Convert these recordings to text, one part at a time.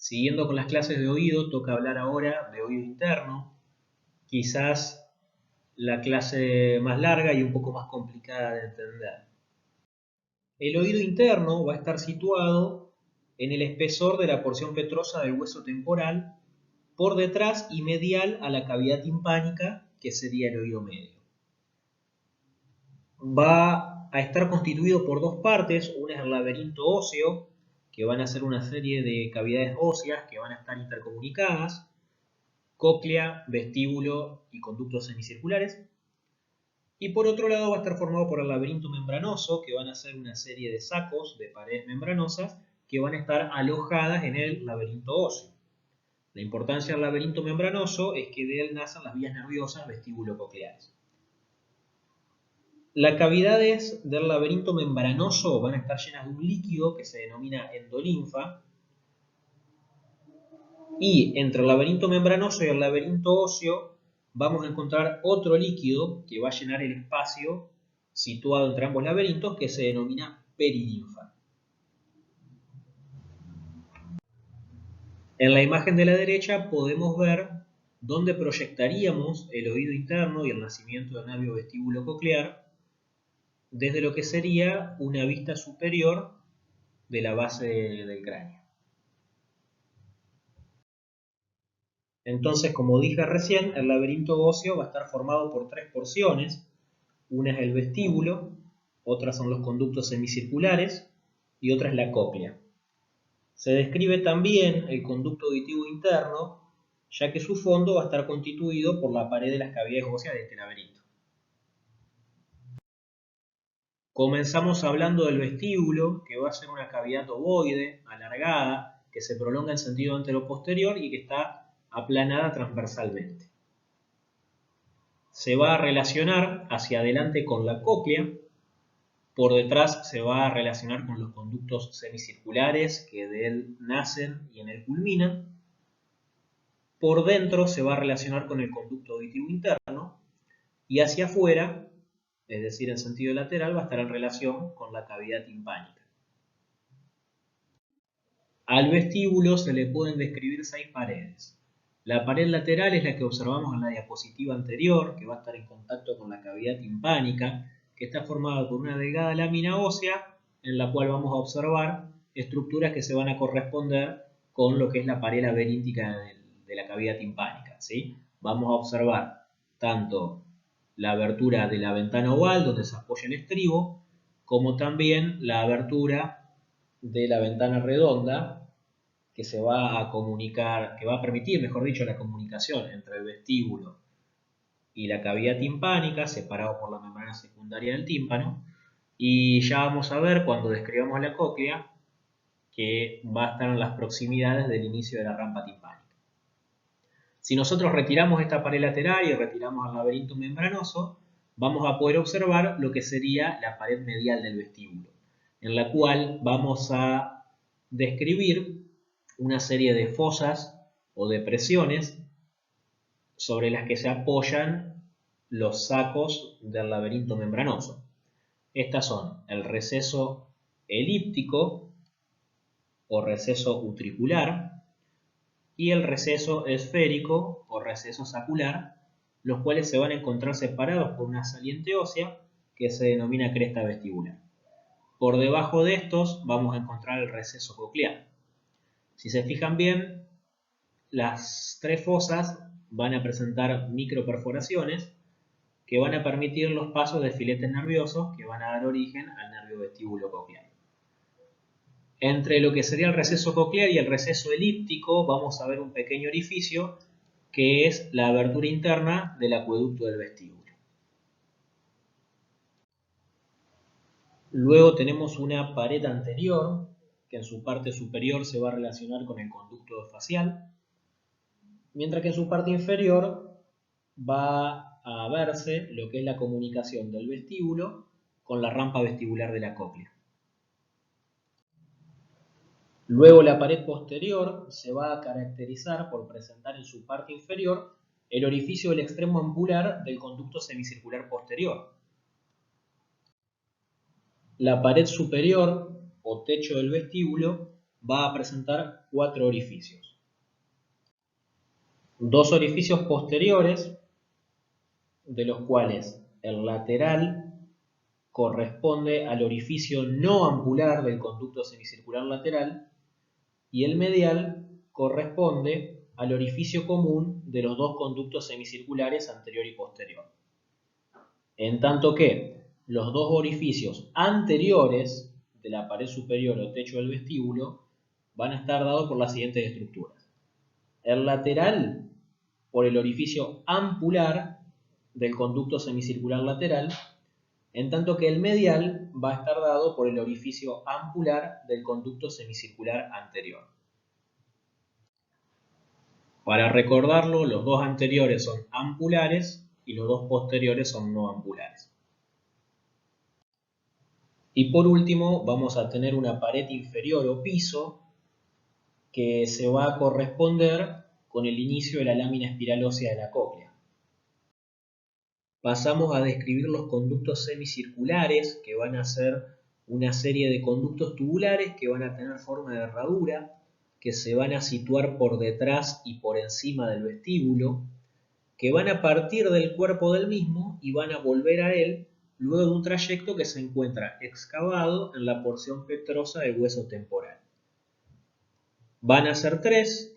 Siguiendo con las clases de oído, toca hablar ahora de oído interno, quizás la clase más larga y un poco más complicada de entender. El oído interno va a estar situado en el espesor de la porción petrosa del hueso temporal, por detrás y medial a la cavidad timpánica, que sería el oído medio. Va a estar constituido por dos partes, una es el laberinto óseo, que van a ser una serie de cavidades óseas que van a estar intercomunicadas, cóclea, vestíbulo y conductos semicirculares. Y por otro lado va a estar formado por el laberinto membranoso, que van a ser una serie de sacos de paredes membranosas que van a estar alojadas en el laberinto óseo. La importancia del laberinto membranoso es que de él nacen las vías nerviosas vestíbulo-cocleares. Las cavidades del laberinto membranoso van a estar llenas de un líquido que se denomina endolinfa, y entre el laberinto membranoso y el laberinto óseo vamos a encontrar otro líquido que va a llenar el espacio situado entre ambos laberintos, que se denomina perilinfa. En la imagen de la derecha podemos ver dónde proyectaríamos el oído interno y el nacimiento del nervio vestíbulo coclear desde lo que sería una vista superior de la base del cráneo. Entonces, como dije recién, el laberinto óseo va a estar formado por tres porciones. Una es el vestíbulo, otras son los conductos semicirculares y otra es la cóclea. Se describe también el conducto auditivo interno, ya que su fondo va a estar constituido por la pared de las cavidades óseas de este laberinto. Comenzamos hablando del vestíbulo, que va a ser una cavidad ovoide, alargada, que se prolonga en sentido anteroposterior y que está aplanada transversalmente. Se va a relacionar hacia adelante con la cóclea, por detrás se va a relacionar con los conductos semicirculares que de él nacen y en él culminan. Por dentro se va a relacionar con el conducto auditivo interno y hacia afuera, es decir, en sentido lateral, va a estar en relación con la cavidad timpánica. Al vestíbulo se le pueden describir 6 paredes. La pared lateral es la que observamos en la diapositiva anterior, que va a estar en contacto con la cavidad timpánica, que está formada por una delgada lámina ósea en la cual vamos a observar estructuras que se van a corresponder con lo que es la pared laberíntica de la cavidad timpánica, ¿sí? Vamos a observar tanto la abertura de la ventana oval donde se apoya el estribo, como también la abertura de la ventana redonda que se va a comunicar, que va a permitir, mejor dicho, la comunicación entre el vestíbulo y la cavidad timpánica, separado por la membrana secundaria del tímpano. Y ya vamos a ver cuando describamos la cóclea que va a estar en las proximidades del inicio de la rampa timpánica. Si nosotros retiramos esta pared lateral y retiramos el laberinto membranoso, vamos a poder observar lo que sería la pared medial del vestíbulo, en la cual vamos a describir una serie de fosas o depresiones sobre las que se apoyan los sacos del laberinto membranoso. Estas son el receso elíptico o receso utricular y el receso esférico o receso sacular, los cuales se van a encontrar separados por una saliente ósea que se denomina cresta vestibular. Por debajo de estos vamos a encontrar el receso coclear. Si se fijan bien, las tres fosas van a presentar microperforaciones que van a permitir los pasos de filetes nerviosos que van a dar origen al nervio vestíbulo coclear. Entre lo que sería el receso coclear y el receso elíptico vamos a ver un pequeño orificio que es la abertura interna del acueducto del vestíbulo. Luego tenemos una pared anterior que en su parte superior se va a relacionar con el conducto facial, mientras que en su parte inferior va a verse lo que es la comunicación del vestíbulo con la rampa vestibular de la cóclea. Luego la pared posterior se va a caracterizar por presentar en su parte inferior el orificio del extremo ampular del conducto semicircular posterior. La pared superior o techo del vestíbulo va a presentar 4 orificios. 2 orificios posteriores, de los cuales el lateral corresponde al orificio no ampular del conducto semicircular lateral y el medial corresponde al orificio común de los dos conductos semicirculares anterior y posterior. En tanto que los dos orificios anteriores de la pared superior o techo del vestíbulo van a estar dados por las siguientes estructuras. El lateral por el orificio ampular del conducto semicircular lateral, en tanto que el medial va a estar dado por el orificio ampular del conducto semicircular anterior. Para recordarlo, los dos anteriores son ampulares y los dos posteriores son no ampulares. Y por último, vamos a tener una pared inferior o piso que se va a corresponder con el inicio de la lámina espiral ósea de la cóclea. Pasamos a describir los conductos semicirculares, que van a ser una serie de conductos tubulares que van a tener forma de herradura, que se van a situar por detrás y por encima del vestíbulo, que van a partir del cuerpo del mismo y van a volver a él luego de un trayecto que se encuentra excavado en la porción petrosa del hueso temporal. Van a ser 3,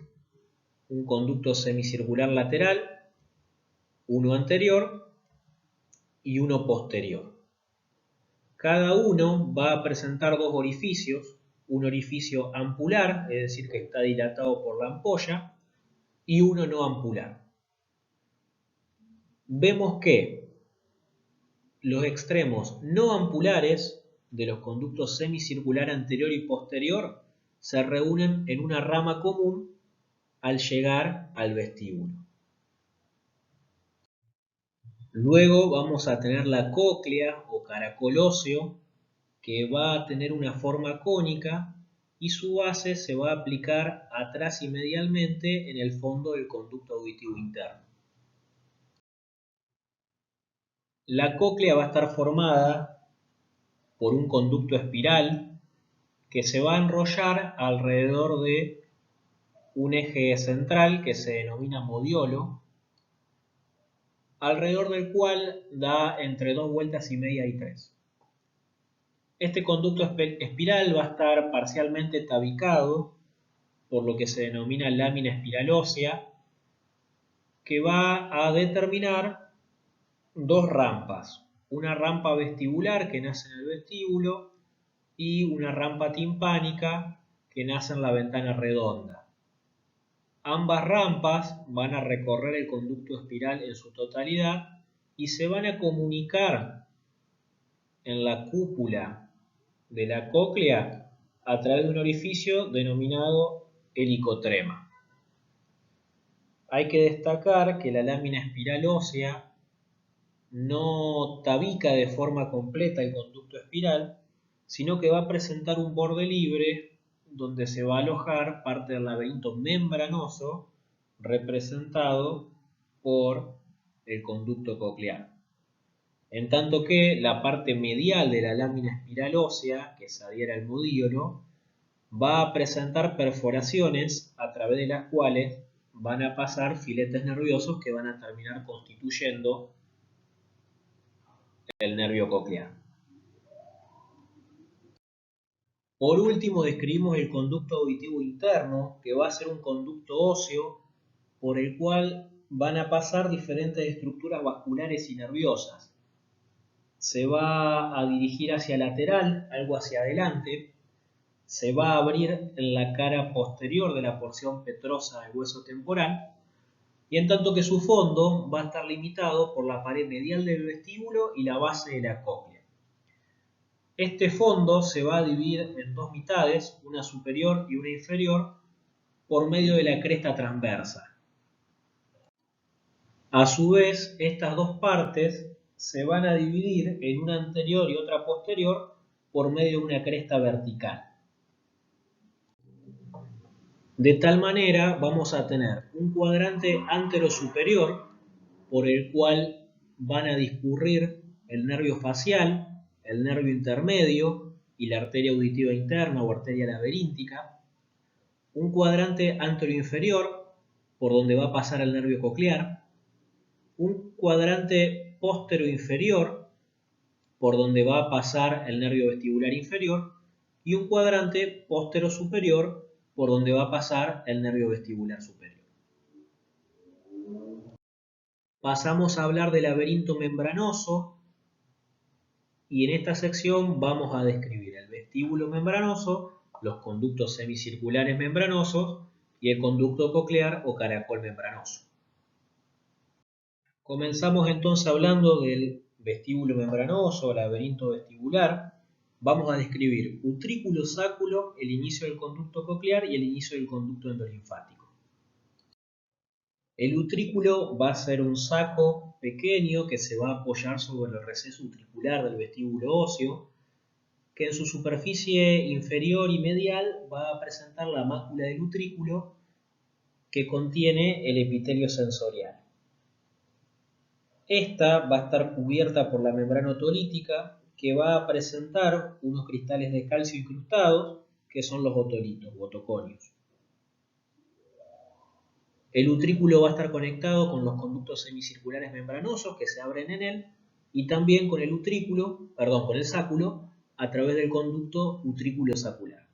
un conducto semicircular lateral, uno anterior y uno posterior. Cada uno va a presentar 2 orificios, un orificio ampular, es decir, que está dilatado por la ampolla, y uno no ampular. Vemos que los extremos no ampulares de los conductos semicircular anterior y posterior se reúnen en una rama común al llegar al vestíbulo. Luego vamos a tener la cóclea o caracol óseo, que va a tener una forma cónica y su base se va a aplicar atrás y medialmente en el fondo del conducto auditivo interno. La cóclea va a estar formada por un conducto espiral que se va a enrollar alrededor de un eje central que se denomina modiolo, alrededor del cual da entre 2 vueltas y media y 3. Este conducto espiral va a estar parcialmente tabicado por lo que se denomina lámina espiral ósea, que va a determinar 2 rampas, una rampa vestibular que nace en el vestíbulo y una rampa timpánica que nace en la ventana redonda. Ambas rampas van a recorrer el conducto espiral en su totalidad y se van a comunicar en la cúpula de la cóclea a través de un orificio denominado helicotrema. Hay que destacar que la lámina espiral ósea no tabica de forma completa el conducto espiral, sino que va a presentar un borde libre donde se va a alojar parte del laberinto membranoso representado por el conducto coclear. En tanto que la parte medial de la lámina espiral ósea, que se adhiere al modíolo, va a presentar perforaciones a través de las cuales van a pasar filetes nerviosos que van a terminar constituyendo el nervio coclear. Por último, describimos el conducto auditivo interno, que va a ser un conducto óseo por el cual van a pasar diferentes estructuras vasculares y nerviosas. Se va a dirigir hacia lateral, algo hacia adelante, se va a abrir en la cara posterior de la porción petrosa del hueso temporal, y en tanto que su fondo va a estar limitado por la pared medial del vestíbulo y la base de la cóclea. Este fondo se va a dividir en 2 mitades, una superior y una inferior, por medio de la cresta transversa. A su vez, estas 2 partes se van a dividir en una anterior y otra posterior por medio de una cresta vertical. De tal manera vamos a tener un cuadrante anterosuperior por el cual van a discurrir el nervio facial, el nervio intermedio y la arteria auditiva interna o arteria laberíntica. un cuadrante anteroinferior por donde va a pasar el nervio coclear, un cuadrante posteroinferior por donde va a pasar el nervio vestibular inferior y un cuadrante posterosuperior por donde va a pasar el nervio vestibular superior. Pasamos a hablar del laberinto membranoso y en esta sección vamos a describir el vestíbulo membranoso, los conductos semicirculares membranosos y el conducto coclear o caracol membranoso. Comenzamos entonces hablando del vestíbulo membranoso, laberinto vestibular. Vamos a describir utrículo, sáculo, el inicio del conducto coclear y el inicio del conducto endolinfático. El utrículo va a ser un saco pequeño que se va a apoyar sobre el receso utricular del vestíbulo óseo, que en su superficie inferior y medial va a presentar la mácula del utrículo que contiene el epitelio sensorial. Esta va a estar cubierta por la membrana otolítica que va a presentar unos cristales de calcio incrustados que son los otolitos o otoconios. El utrículo va a estar conectado con los conductos semicirculares membranosos que se abren en él y también con el con el sáculo a través del conducto utrículo sacular.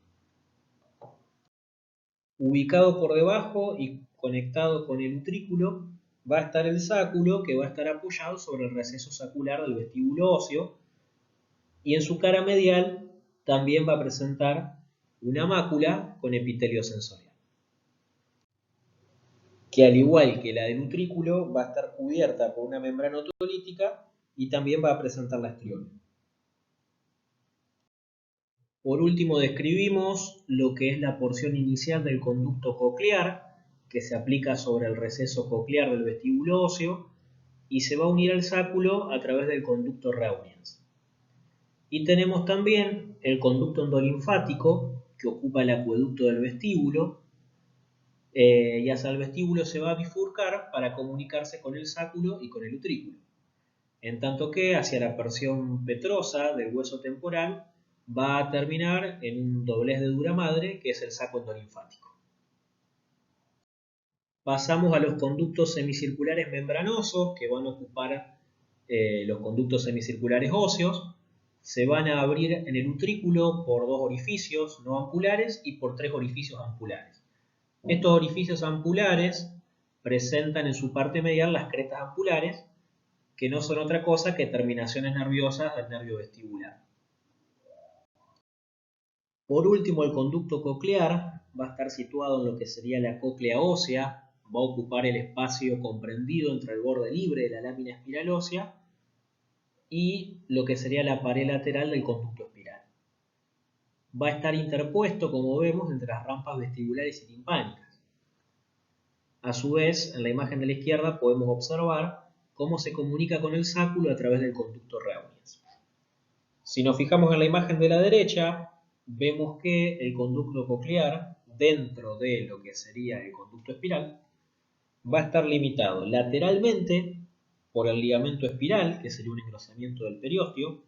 Ubicado por debajo y conectado con el utrículo va a estar el sáculo que va a estar apoyado sobre el receso sacular del vestíbulo óseo y en su cara medial también va a presentar una mácula con epitelio sensorial, que al igual que la del utrículo va a estar cubierta por una membrana otolítica y también va a presentar la estriol. Por último describimos lo que es la porción inicial del conducto coclear, que se aplica sobre el receso coclear del vestíbulo óseo y se va a unir al sáculo a través del conducto Reunions. Y tenemos también el conducto endolinfático, que ocupa el acueducto del vestíbulo, y hacia el vestíbulo se va a bifurcar para comunicarse con el sáculo y con el utrículo. En tanto que hacia la porción petrosa del hueso temporal va a terminar en un doblez de dura madre, que es el saco endolinfático. Pasamos a los conductos semicirculares membranosos, que van a ocupar los conductos semicirculares óseos. Se van a abrir en el utrículo por dos orificios no ampulares y por tres orificios ampulares. Estos orificios ampulares presentan en su parte medial las crestas ampulares, que no son otra cosa que terminaciones nerviosas del nervio vestibular. Por último, el conducto coclear va a estar situado en lo que sería la cóclea ósea, va a ocupar el espacio comprendido entre el borde libre de la lámina espiral ósea y lo que sería la pared lateral del conducto espiral. Va a estar interpuesto, como vemos, entre las rampas vestibulares y timpánicas. A su vez, en la imagen de la izquierda podemos observar cómo se comunica con el sáculo a través del conducto Reunions. Si nos fijamos en la imagen de la derecha, vemos que el conducto coclear, dentro de lo que sería el conducto espiral, va a estar limitado lateralmente por el ligamento espiral, que sería un engrosamiento del periósteo.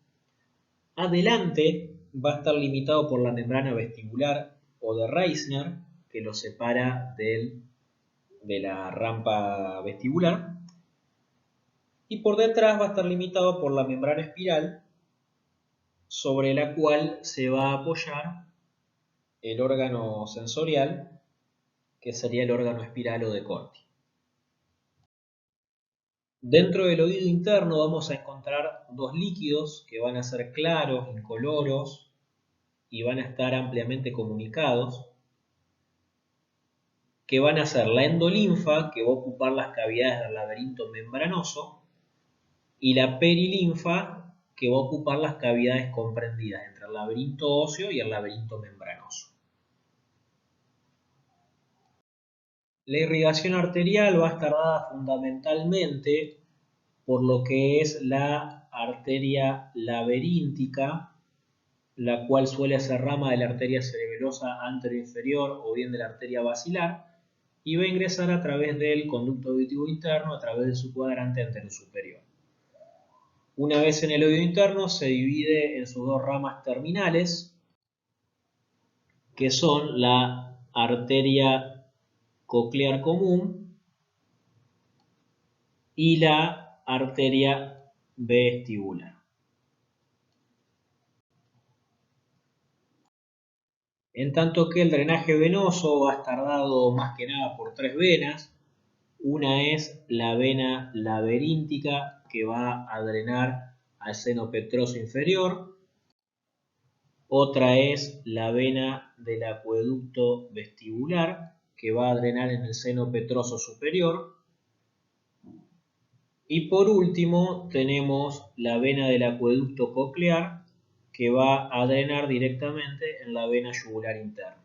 Adelante va a estar limitado por la membrana vestibular o de Reissner, que lo separa de la rampa vestibular. Y por detrás va a estar limitado por la membrana espiral, sobre la cual se va a apoyar el órgano sensorial, que sería el órgano espiral o de Corti. Dentro del oído interno vamos a encontrar dos líquidos que van a ser claros, incoloros y van a estar ampliamente comunicados, que van a ser la endolinfa, que va a ocupar las cavidades del laberinto membranoso, y la perilinfa, que va a ocupar las cavidades comprendidas entre el laberinto óseo y el laberinto membranoso. La irrigación arterial va a estar dada fundamentalmente por lo que es la arteria laberíntica, la cual suele ser rama de la arteria cerebelosa anteroinferior o bien de la arteria basilar, y va a ingresar a través del conducto auditivo interno a través de su cuadrante anterosuperior. Una vez en el oído interno se divide en sus dos ramas terminales, que son la arteria coclear común y la arteria vestibular. En tanto que el drenaje venoso va a estar dado más que nada por tres venas. Una es la vena laberíntica, que va a drenar al seno petroso inferior. Otra es la vena del acueducto vestibular, que va a drenar en el seno petroso superior. Y por último tenemos la vena del acueducto coclear, que va a drenar directamente en la vena yugular interna.